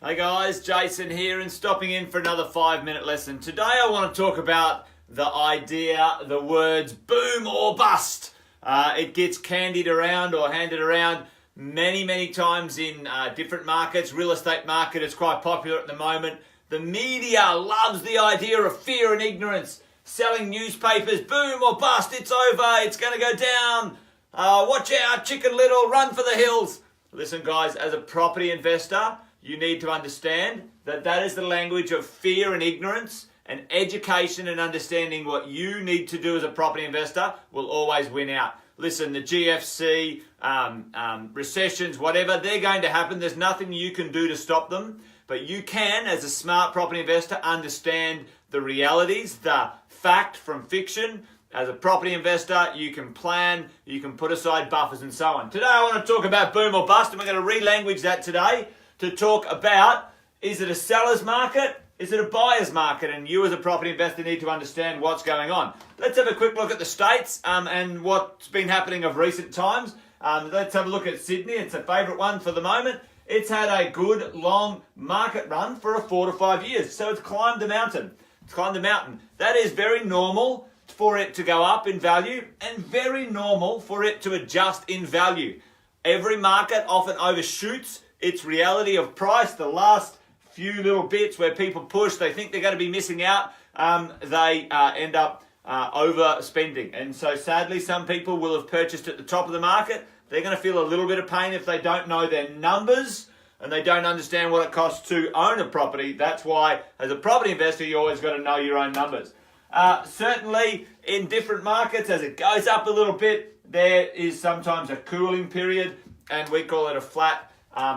Hey guys, Jason here and stopping in for another 5-minute lesson. Today I want to talk about the idea, the words boom or bust. It gets candied around or handed around many times in different markets. Real estate market is quite popular at the moment. The media loves the idea of fear and ignorance. Selling newspapers, boom or bust, it's over, it's going to go down. Watch out, Chicken Little, run for the hills. Listen guys, as a property investor, you need to understand that that is the language of fear and ignorance, and education and understanding what you need to do as a property investor will always win out. Listen, the GFC, recessions, whatever, they're going to happen. There's nothing you can do to stop them, but you can, as a smart property investor, understand the realities, the fact from fiction. As a property investor, you can plan, you can put aside buffers and so on. Today I want to talk about boom or bust, and we're going to re-language that today to talk about, is it a seller's market? Is it a buyer's market? And you as a property investor need to understand what's going on. Let's have a quick look at the States and what's been happening of recent times. Let's have a look at Sydney. It's a favourite one for the moment. It's had a good long market run for 4 to 5 years. So it's climbed the mountain. That is very normal for it to go up in value and very normal for it to adjust in value. Every market often overshoots its reality of price. The last few little bits where people push, they think they're going to be missing out, they end up overspending. And so sadly, some people will have purchased at the top of the market. They're going to feel a little bit of pain if they don't know their numbers and they don't understand what it costs to own a property. That's why, as a property investor, you always got to know your own numbers. Certainly, in different markets, as it goes up a little bit, there is sometimes a cooling period, and we call it a flat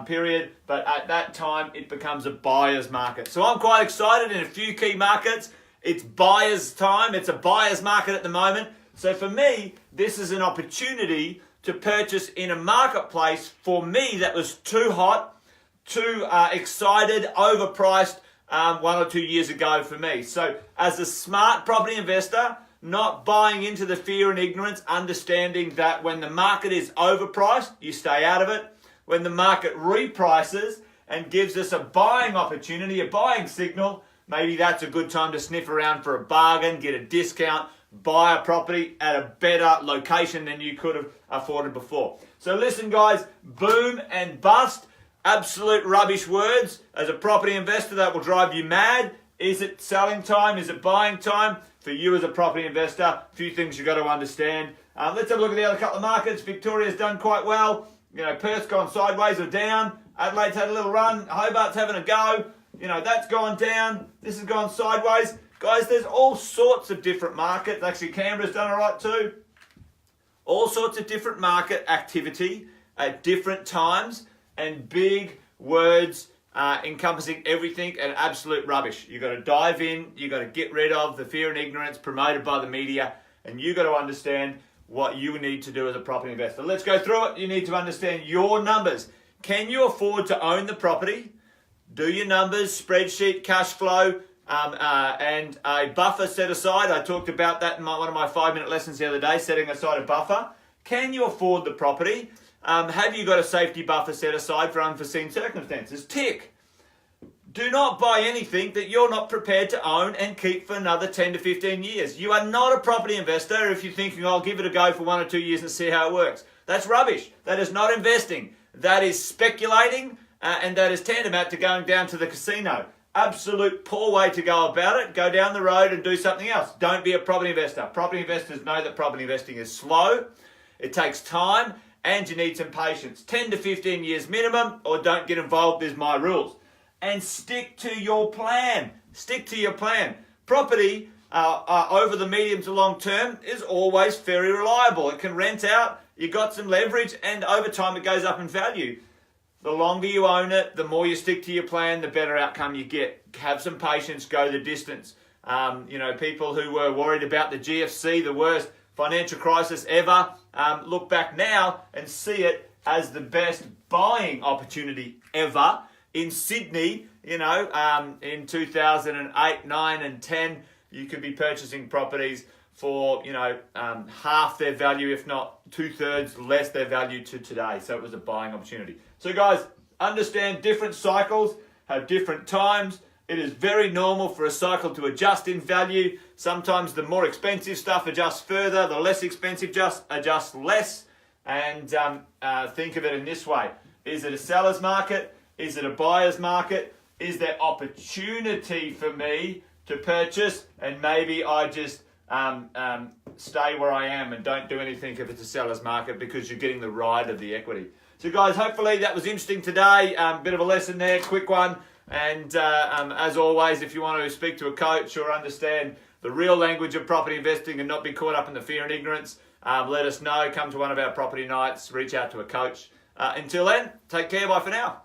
period, but at that time it becomes a buyer's market. So I'm quite excited in a few key markets. It's buyer's time. It's a buyer's market at the moment. So for me, this is an opportunity to purchase in a marketplace for me that was too hot, too excited, overpriced 1 or 2 years ago for me. So as a smart property investor, not buying into the fear and ignorance, understanding that when the market is overpriced, you stay out of it. When the market reprices and gives us a buying opportunity, a buying signal, maybe that's a good time to sniff around for a bargain, get a discount, buy a property at a better location than you could have afforded before. So listen guys, boom and bust, absolute rubbish words. As a property investor, that will drive you mad. Is it selling time? Is it buying time? For you as a property investor, a few things you've got to understand. Let's have a look at the other couple of markets. Victoria's done quite well. Perth's gone sideways or down. Adelaide's had a little run. Hobart's having a go. That's gone down. This has gone sideways. Guys, there's all sorts of different markets. Actually, Canberra's done all right too. All sorts of different market activity at different times, and big words encompassing everything and absolute rubbish. You've got to dive in. You've got to get rid of the fear and ignorance promoted by the media, and you've got to understand what you need to do as a property investor. Let's go through it. You need to understand your numbers. Can you afford to own the property? Do your numbers, spreadsheet, cash flow, and a buffer set aside. I talked about that in one of my 5-minute lessons the other day, setting aside a buffer. Can you afford the property? Have you got a safety buffer set aside for unforeseen circumstances? Tick. Do not buy anything that you're not prepared to own and keep for another 10 to 15 years. You are not a property investor if you're thinking, I'll give it a go for 1 or 2 years and see how it works. That's rubbish. That is not investing. That is speculating, and that is tantamount to going down to the casino. Absolute poor way to go about it. Go down the road and do something else. Don't be a property investor. Property investors know that property investing is slow. It takes time, and you need some patience. 10 to 15 years minimum, or don't get involved is my rules. And stick to your plan. Stick to your plan. Property over the medium to long term is always very reliable. It can rent out. You got some leverage, and over time it goes up in value. The longer you own it, the more you stick to your plan, the better outcome you get. Have some patience. Go the distance. People who were worried about the GFC, the worst financial crisis ever, look back now and see it as the best buying opportunity ever. In Sydney, in 2008, 9 and 10, you could be purchasing properties for, half their value, if not 2/3 less their value to today. So it was a buying opportunity. So guys, understand different cycles have different times. It is very normal for a cycle to adjust in value. Sometimes the more expensive stuff adjusts further, the less expensive just adjusts less. And think of it in this way. Is it a seller's market? Is it a buyer's market? Is there opportunity for me to purchase? And maybe I just stay where I am and don't do anything if it's a seller's market, because you're getting the ride of the equity. So guys, hopefully that was interesting today. Bit of a lesson there, quick one. And as always, if you want to speak to a coach or understand the real language of property investing and not be caught up in the fear and ignorance, let us know. Come to one of our property nights, reach out to a coach. Until then, take care. Bye for now.